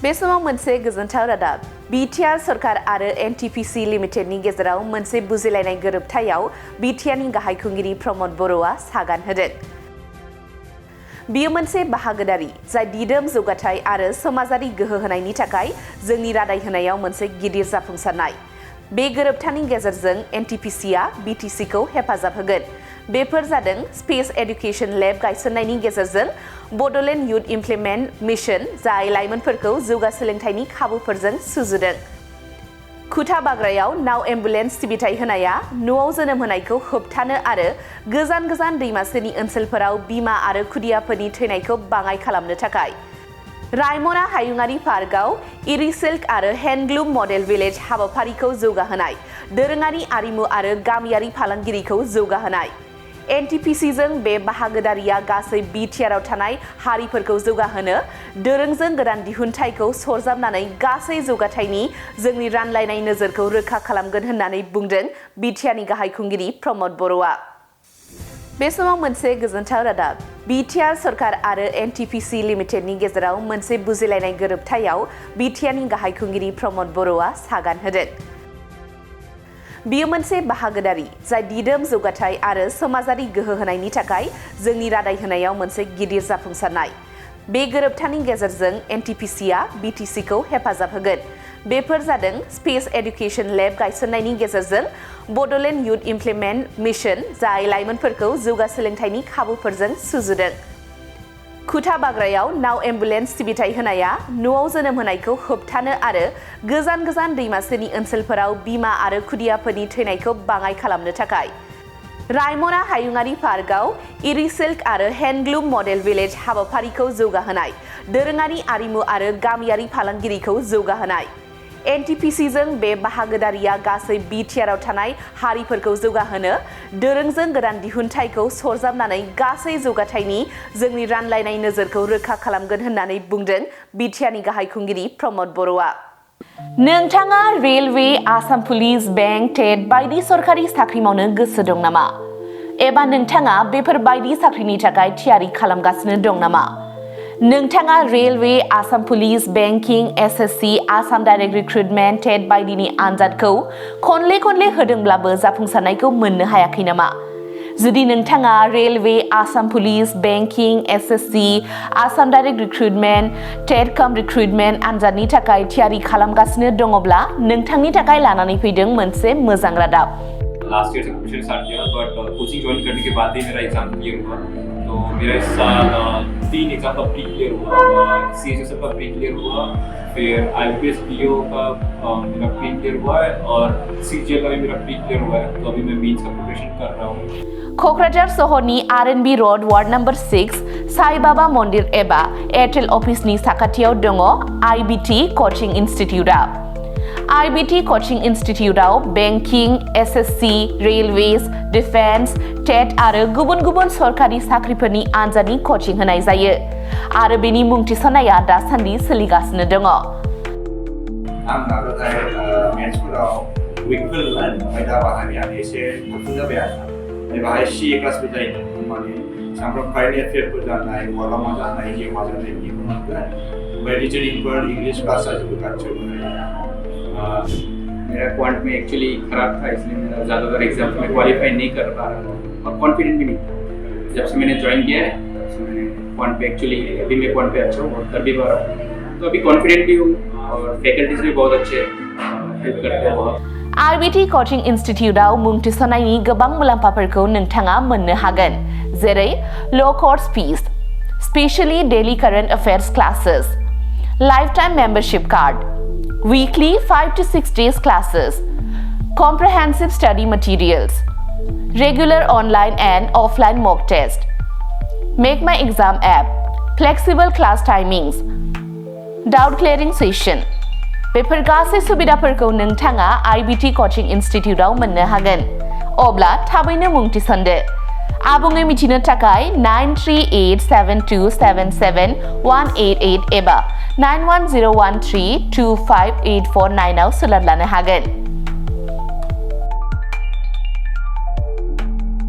बे समाव मोनसे गोजोनथाव रादाब बिटिआर सरकार आरो एनटिपिसि लिमिटेडनि गेजेराव मोनसे बुजिलायनाय गोरोबथायाव बिटिआरनि गाहाय खुंगिरि प्रमद बर'आ सागान होदों। बियो मोनसे बाहागोदारि जाय दिदोम जौगाथाय आरो समाजारि गोहो होनायनि थाखाय जोंनि रादाय होनायाव मोनसे गिदिर जाफुंसारनाय। बे गोरोबथानि गेजेरजों एनटिपिसिआ बिटिसिखौ हेफाजाब होगोन। बेफोर जादों स्पेस एडुकेशन लेब गायसननायनि गेजेरजों बड'लेण्ड युथ इमप्लिमेन्ट मिशन जाय लाइमोनफोरखौ जौगा सोलोंथाइनि खाबुफोरजों सुजुदों। खुथा बाग्रायाव नाव एम्बुलेन्स सिबिथाय होनाया न'आव जोनोम होनायखौ होबथानो आरो गोजान गोजान दैमासेनि ओनसोलफोराव बिमा आरो खुदियाफोरनि थैनायखौ बाङाइ खालामनो थाखाय। रायमना हायुङारि पार्कआव इरिसिल्क आरो हेन्डलुम मडेल भिलेज हाबाफारिखौ जौगाहोनाय, दोरोङारि आरिमु आरो गामियारि फालांगिरिखौ जौगाहोनाय। एनटिपिसिजों बे बाहागोदारिया गासै बिटिआरआव थानाय हारिफोरखौ जौगाहोनो, दोरोंजों गोदान दिहुनथायखौ सरजाबनानै गासै जौगाथायनि जोंनि रानलायनाय नोजोरखौ रोखा खालामगोन होननानै बुंदों बिटिआरनि गाहाय खुंगिरि प्रमद बर'आ। बे समाव मोनसे गोजोनथाव रादाब बिटिआर सरकार आरो एनटिपिसि लिमिटेडनि गेजेराव मोनसे बुजिलायनाय गोरोबथायाव बिटिआरनि गाहाय खुंगिरि प्रमद बर'आ सागान होदों। बियो मोनसे बाहागोदारि जाय दिदोम जौगाथाय आरो समाजारि गोहो होनायनि थाखाय जोंनि रादाय होनायाव मोनसे गिदिर जाफुंसारनाय। बे गोरोबथानि गेजेरजों एनटिपिसिआ बिटिसिखौ हेफाजाब होगोन। बेफोर जादों स्पेस एडुकेशन लेब गायसननायनि गेजेरजों बड'लेण्ड युथ इमप्लिमेन्ट मिशन जाय लाइमोनफोरखौ जौगा सोलोंथाइनि खाबुफोरजों सुजुदों। खुथा बाग्रायाव नाव एम्बुलेन्स सिबिथाय होनाया न'आव जोनोम होनायखौ होबथानो आरो गोजान गोजान दैमासेनि ओनसोलफोराव बिमा आरो खुदियाफोरनि थैनायखौ बाङाइ खालामनो थाखाय। रायमना हायुङारि पार्कआव इरिसिल्क आरो हेन्डलुम मडेल भिलेज हाबाफारिखौ जौगाहोनाय, दोरोङारि आरिमु आरो गामियारि फालांगिरिखौ जौगाहोनाय। एनटिपिसिजों बे बाहागोदारिया गासै बिटिआरआव थानाय हारिफोरखौ जौगाहोनो, दोरोंजों गोदान दिहुनथायखौ सरजाबनानै गासै जौगाथायनि जोंनि रानलायनाय नोजोरखौ रोखा खालामगोन होननानै बुंदों बिटिआरनि गाहाय खुंगिरि प्रमद बर'आ। नोंथाङा रेलवे, आसाम पुलिस, बेंक, टेट बायदि सरखारि साख्रि मावनो गोसो दं नामा? एबा नोंथाङा बेफोर बायदि साख्रिनि थाखाय थियारि खालामगासिनो दं नामा? नोंथाङा railway, Assam police, banking, SSC, Assam direct recruitment, TET बायदिनि आनजादखौ खनले होदोंब्लाबो जाफुंसारनायखौ मोननो हायाखै नामा? जुदि नोंथाङा railway, Assam police, banking, SSC, Assam direct recruitment, TET cum recruitment आनजादनि थाखाय थियारि खालामगासिनो दङब्ला नोंथांनि थाखाय लानानै फैदों मोनसे मोजां रादाब। लास्ट ईयर से प्रिपरेशन स्टार्ट किया बट कोचिंग ज्वाइन करने के बाद ही मेरा एग्जाम क्लियर हुआ। तो मेरा इस साल 3 एग्जाम का प्री क्लियर हुआ, सीएचएसएल का प्री क्लियर हुआ, फिर आईपीएस पीओ का मेरा प्री क्लियर हुआ है और सीजीएल का भी मेरा प्री क्लियर हुआ है। तो अभी मैं मेंस का प्रिपरेशन कर रहा हूँ। क'क्राझार सहरनि RNB road ward number 6 Sai Baba Mandir एबा एयारटेल अफिसनि साखाथियाव दङ आईबीटी कचिं इनस्टिट्यूटआ। आईबीटी कचिं इनस्टिट्यूटआव banking, SSC, railways, defence, TET आरो गुबुन सरकारि साख्रिफोरनि आनजादनि कचिं होनाय जायो आरो बेनि मुं थिसननाया दासान्दि सोलिगासिनो दङ। आं नाजाथाय मेथ्सफोराव उइकफोर ओमफ्राय दा बाहायनाया एसे साबसिन जाबाय आरो बाहाय सीए क्लासबो जायो माने सामफ्राम कारेन्ट एफेयारफोर जानाय माला मा जानाय जे मा जानाय बेखौ मोनगोन ओमफ्राय रिजनिंफोर इंग्लिश क्लास जाजोबो गासैबो। मेरा क्वांट में एक्चुअली खराब था, इसलिए मेरा ज़्यादातर एग्जाम में क्वालिफाई नहीं कर पा रहा था और कॉन्फिडेंट भी नहीं था। जब से मैंने ज्वाइन किया है तब से मैंने क्वांट पे एक्चुअली अभी मैं क्वांट पे अच्छा हूँ और कर भी पा रहा हूँ। तो अभी कॉन्फिडेंट भी हूँ और फैकल्टीज भी बहुत अच्छे हेल्प करते हैं बहुत। आईबीटी कचिं इनस्टिट्यूटआव मुं थिसननायनि गोबां मुलाम्फाफोरखौ नोंथाङा मोननो हागोन, जेरै ल' course fees, specially daily current affairs classes, lifetime membership card, weekly 5 to 6 days classes, comprehensive study materials, regular online and offline mock test, Make My Exam app, flexible class timings, doubt clearing session। बेफोर गासै सुबिदाफोरखौ नोंथाङा IBT coaching इनस्टिट्यूटआव मोननो हागोन। अब्ला थाबैनो मुं थिसनदो। आबुङै मिथिनो थाखाय 9387277188 एबा 9101325849 आव सोलोंनो हागोन।